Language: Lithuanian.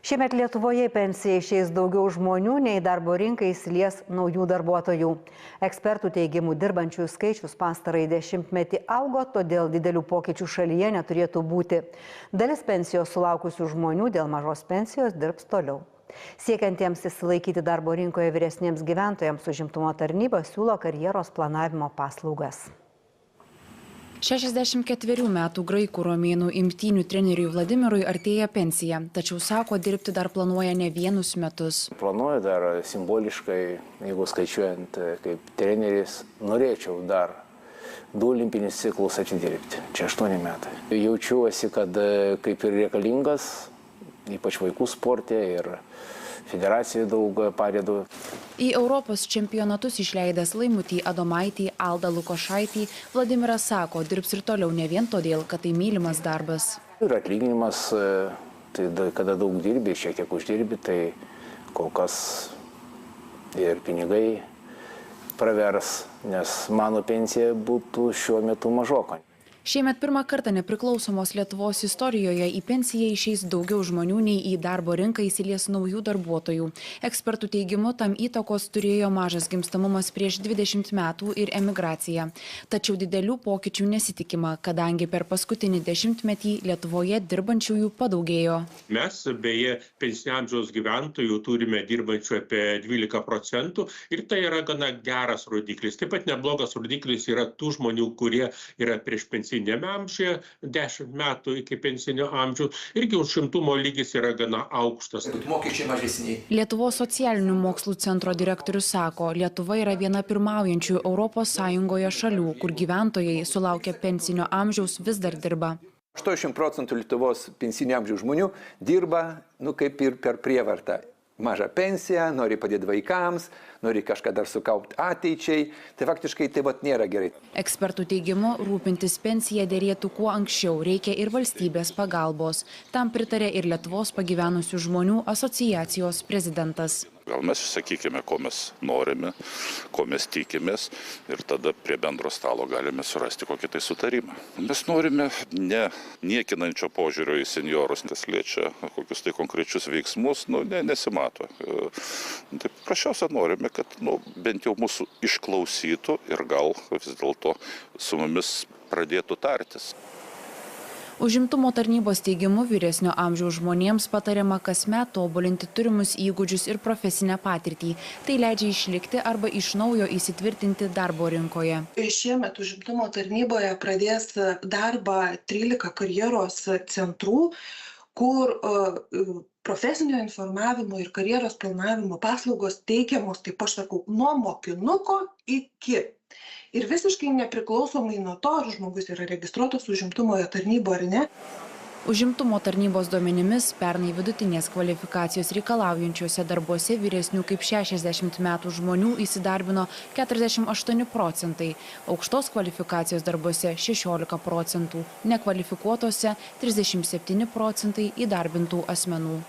Šiemet Lietuvoje į pensiją išeis daugiau žmonių, nei darbo rinkai įsilies naujų darbuotojų. Ekspertų teigimų dirbančiųjų skaičius pastarąjį dešimtmetį augo, todėl didelių pokyčių šalyje neturėtų būti. Dalis pensijos sulaukusių žmonių dėl mažos pensijos dirbs toliau. Siekiantiems įsilaikyti darbo rinkoje vyresniems gyventojams užimtumo tarnyba siūlo karjeros planavimo paslaugas. 64 metų graikų romėnų imtynių treneriui Vladimirui artėja pensija, tačiau sako, dirbti dar planuoja ne vienus metus. Planuoju dar simboliškai, jeigu skaičiuojant kaip treneris, norėčiau dar 2 olimpinius ciklus atidirbti. Čia 8 metai. Jaučiuosi, kad kaip ir reikalingas, ypač vaikų sporte ir federacijai daug padedu. Į Europos čempionatus išleidęs Laimutį Adomaitį, Aldą Lukošaitį, Vladimiras sako, dirbs ir toliau ne vien todėl, kad tai mylimas darbas. Ir atlyginimas, tai kada daug dirbi, šiek tiek uždirbi, tai kol kas ir pinigai pravers, nes mano pensija būtų šiuo metu mažoka. Šiemet pirmą kartą nepriklausomos Lietuvos istorijoje į pensiją išeis daugiau žmonių, nei į darbo rinką įsilies naujų darbuotojų. Ekspertų teigimu, tam įtakos turėjo mažas gimstamumas prieš 20 metų ir emigracija. Tačiau didelių pokyčių nesitikima, kadangi per paskutinį dešimtmetį Lietuvoje dirbančiųjų padaugėjo. Mes beje pensinio amžiaus gyventojų turime dirbančių apie 12% ir tai yra gana geras rodiklis. Taip pat neblogas rodiklis yra tų žmonių, kurie yra prieš pensinį amžiuje, 10 metų iki pensinio amžiaus, irgi užimtumo lygis yra gana aukštas. Mokesčiai mažesni. Lietuvos socialinių mokslų centro direktorius sako, Lietuva yra viena pirmaujančių ES šalių, kur gyventojai sulaukę pensinio amžiaus vis dar dirba. 80% Lietuvos pensinio amžiaus žmonių dirba, kaip ir per prievartą. Mažą pensiją, nori padėti vaikams, nori kažką dar sukaupti ateičiai. Tai faktiškai tai nėra gerai. Ekspertų teigimu, rūpintis pensiją dėrėtų kuo anksčiau, reikia ir valstybės pagalbos. Tam pritarė ir Lietuvos pagyvenusių žmonių asociacijos prezidentas. Gal mes sakykime, ko mes norime, ko mes tikimės ir tada prie bendro stalo galime surasti kokį tai sutarimą. Mes norime ne niekinančio požiūrio į senjorus, nes liečia kokius tai konkrečius veiksmus, nesimato. Tai prašiausia norime, kad bent jau mūsų išklausytų ir gal vis dėlto su mumis pradėtų tartis. Užimtumo tarnybos teigimu vyresnio amžiaus žmonėms patariama kasmet tobulinti turimus įgūdžius ir profesinę patirtį. Tai leidžia išlikti arba iš naujo įsitvirtinti darbo rinkoje. Šiemet užimtumo tarnyboje pradės darbą 13 karjeros centrų, kur profesinio informavimo ir karjeros planavimo paslaugos teikiamos, taip aš sakau, nuo mokinuko iki. Ir visiškai nepriklausomai nuo to, ar žmogus yra registruotas užimtumo tarnyboje ar ne. Užimtumo tarnybos duomenimis pernai vidutinės kvalifikacijos reikalaujančiuose darbuose vyresnių kaip 60 metų žmonių įsidarbino 48%, aukštos kvalifikacijos darbuose 16%, nekvalifikuotose 37% įdarbintų asmenų.